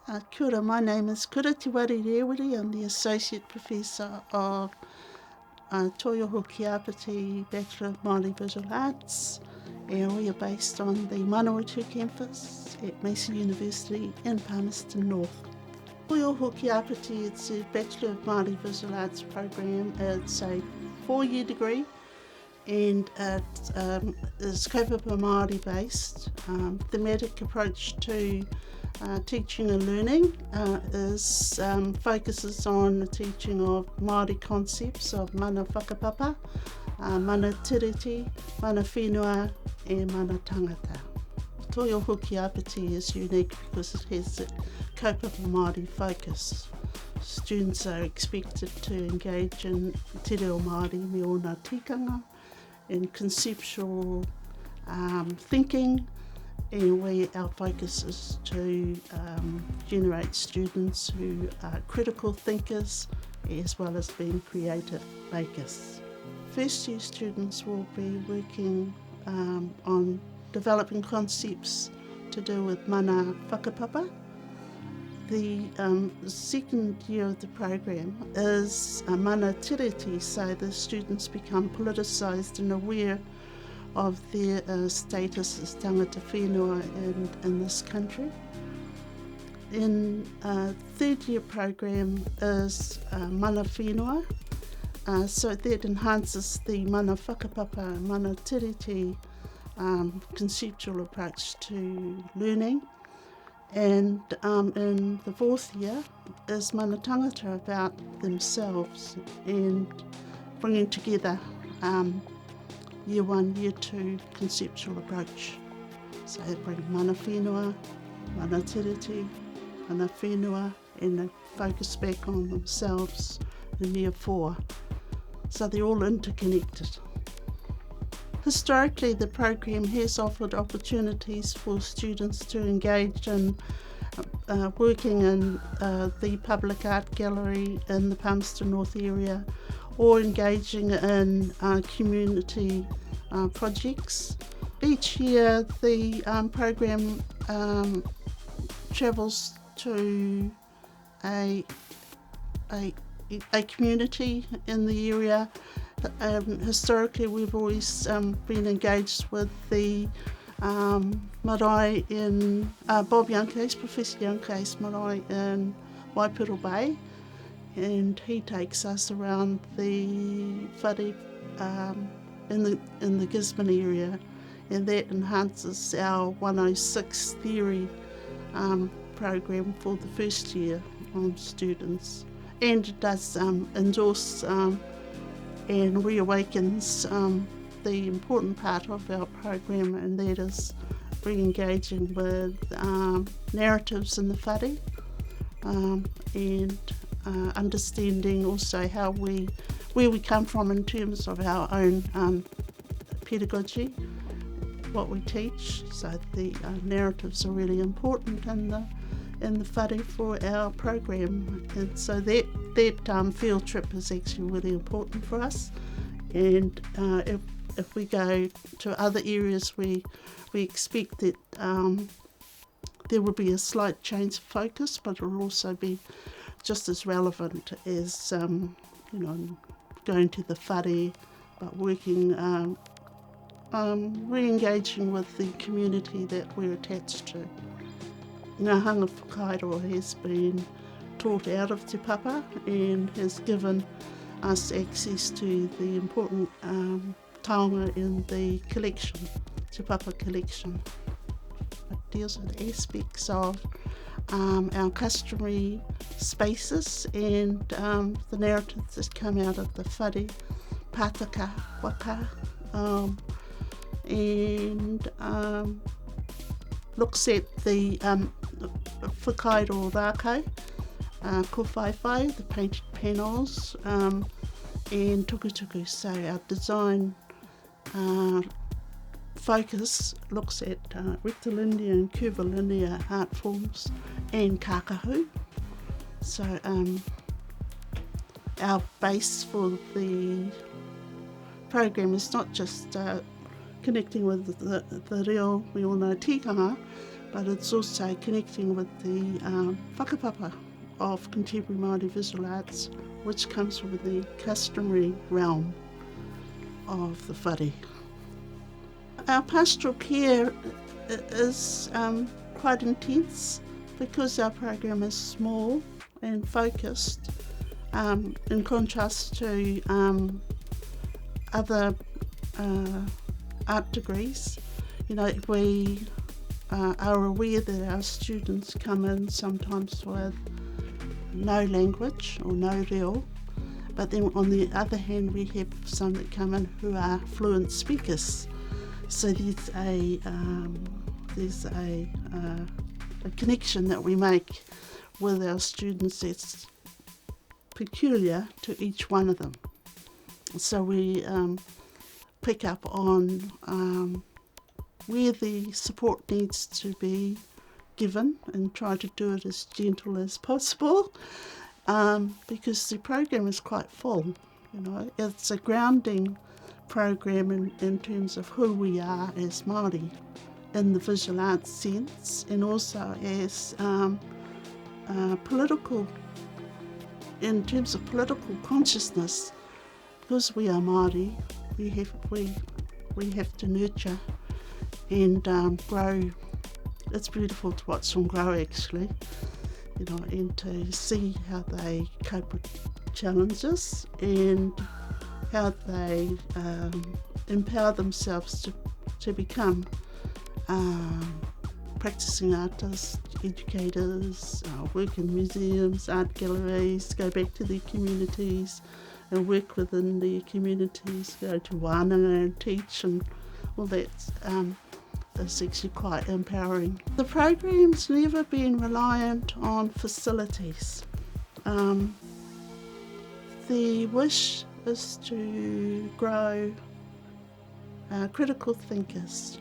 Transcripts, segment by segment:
Kia ora, my name is Kura Te Wari Rewiri. I'm the Associate Professor of Toioho ki Āpiti Bachelor of Māori Visual Arts, and we are based on the Manawatu campus at Massey University in Palmerston North. Toioho ki Āpiti, it's a Bachelor of Māori Visual Arts program. It's a 4-year degree, and it is kaupapa Māori based. Thematic approach to teaching and learning focuses on the teaching of Māori concepts of mana whakapapa, mana tiriti, mana whenua and mana tangata. Toioho ki Āpiti is unique because it has a kaupapa Māori focus. Students are expected to engage in te reo Māori me ona tikanga, in conceptual thinking, and our focus is to generate students who are critical thinkers as well as being creative makers. First year students will be working on developing concepts to do with mana whakapapa. The second year of the program is mana tiriti, so the students become politicised and aware of their status as tangata whenua in this country. In third year program is mana whenua, so that enhances the mana whakapapa, mana tiriti conceptual approach to learning. And in the fourth year is mana tangata, about themselves and bringing together Year 1, Year 2 conceptual approach. So they bring mana whenua, mana tiriti, mana whenua, and they focus back on themselves in Year 4. So they're all interconnected. Historically, the program has offered opportunities for students to engage in working in the public art gallery in the Palmerston North area, or engaging in community projects. Each year the program travels to a community in the area. Historically we've always been engaged with the marae in Bob Youngcase, Professor Youngcase marae in Waipiro Bay, and he takes us around the whare in the Gisborne area, and that enhances our 106 theory program for the first year students, and it does endorse and reawakens the important part of our program, and that is re-engaging with narratives in the whare, and understanding also where we come from in terms of our own pedagogy, what we teach. So the narratives are really important in the whare for our program, and so that field trip is actually really important for us. And if we go to other areas, we expect that there will be a slight change of focus, but it will also be just as relevant as going to the whare, but working, re-engaging with the community that we're attached to. Ngā hanga whakairo has been taught out of Te Papa and has given us access to the important taonga in the collection, Te Papa collection. It deals with aspects of our customary spaces and the narratives that come out of the whare, pātaka, waka, and looks at the whakairo rākau, ko whaiwhai, the painted panels, and tukutuku. So our design focus looks at rectilinear and curvilinear art forms and kākahu. So our base for the program is not just connecting with the reo, we all know tikanga, but it's also connecting with the whakapapa of contemporary Māori visual arts, which comes from the customary realm of the whare. Our pastoral care is quite intense because our program is small and focused, in contrast to other art degrees. You know, we are aware that our students come in sometimes with no language or no reo, but then on the other hand we have some that come in who are fluent speakers. So there's a connection that we make with our students that's peculiar to each one of them. So we pick up on where the support needs to be given and try to do it as gentle as possible, because the program is quite full. You know, it's a grounding program in terms of who we are as Māori in the visual arts sense, and also as political, in terms of political consciousness. Because we are Māori, we have to nurture and grow. It's beautiful to watch them grow, actually, you know, and to see how they cope with challenges and how they empower themselves to become practicing artists, educators, work in museums, art galleries, go back to their communities and work within their communities, go to whānanga and teach, and all that is actually quite empowering. The program's never been reliant on facilities. The wish is to grow critical thinkers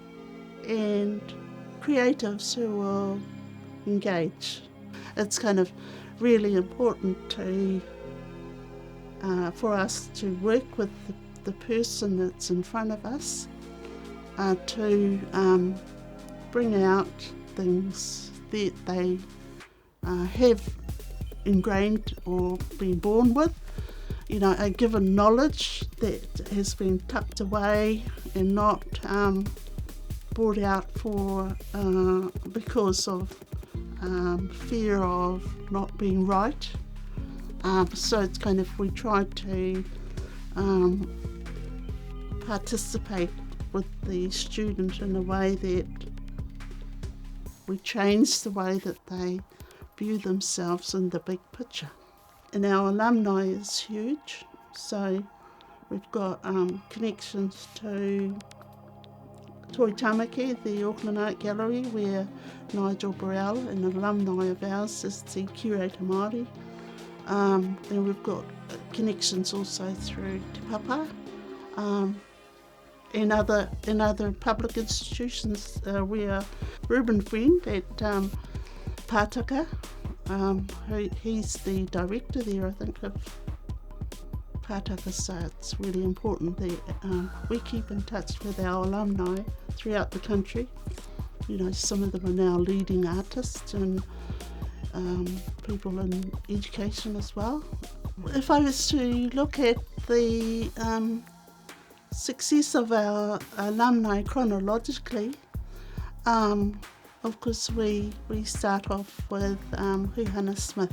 and creatives who will engage. It's kind of really important to for us to work with the person that's in front of us to bring out things that they have ingrained or been born with, you know, a given knowledge that has been tucked away and not brought out for because of fear of not being right. So it's kind of, we try to participate with the student in a way that we change the way that they view themselves in the big picture. And our alumni is huge, so we've got connections to Toitamaki, the Auckland Art Gallery, where Nigel Burrell, an alumni of ours, is the curator Māori. And we've got connections also through Te Papa, in other public institutions. We are Ruben Friend at Pātaka, he's the director there, I think, of Pātaka, so it's really important that we keep in touch with our alumni throughout the country. You know, some of them are now leading artists and people in education as well. If I was to look at the success of our alumni chronologically, of course we start off with Huhana Smith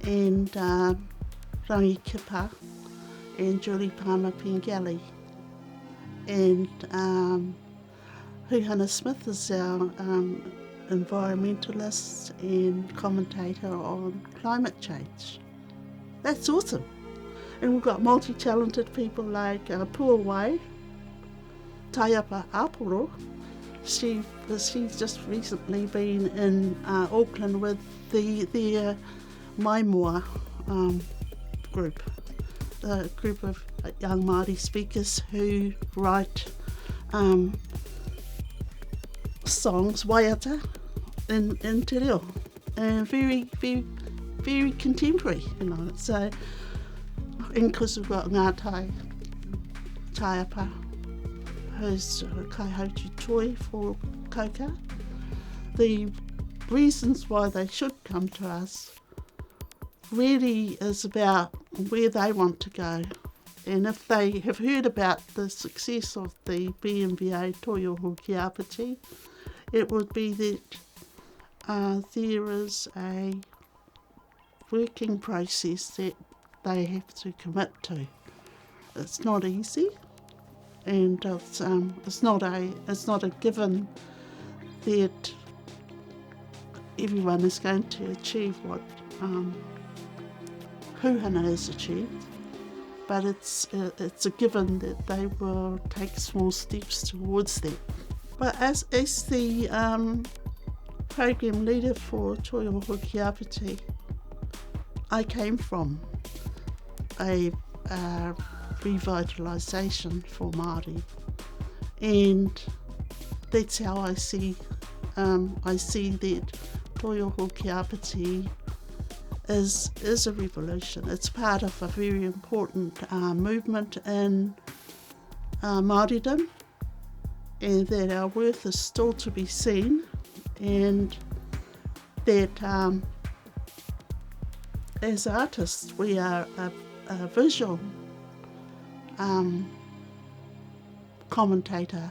and Rangi Kipa and Julie Palmer Pengelly. And Huhana Smith is our environmentalist and commentator on climate change. That's awesome. And we've got multi-talented people like Puawai, Taiapa Aporo. She's just recently been in Auckland with their Maimoa group, a group of young Māori speakers who write songs, waiata, in te reo, and very contemporary, you know. So, and because we've got Ngātai Taiapa, who's Kaihautu Toi for Kauka, the reasons why they should come to us really is about where they want to go. And if they have heard about the success of the BMVA Toioho ki Āpiti, it would be that there is a working process that they have to commit to. It's not easy, and it's not a given that everyone is going to achieve what Huhana has achieved, but it's a given that they will take small steps towards that. But as the program leader for Toioho ki Āpiti, I came from a revitalisation for Māori, and that's how I see that Toioho ki Āpiti is a revolution. It's part of a very important movement in Māoridom, and that our worth is still to be seen, and that as artists we are a visual commentator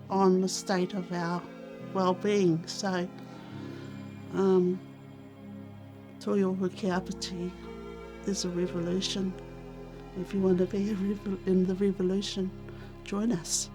on the state of our well-being. So Toioho ki Āpiti is a revolution. If you want to be in the revolution, join us.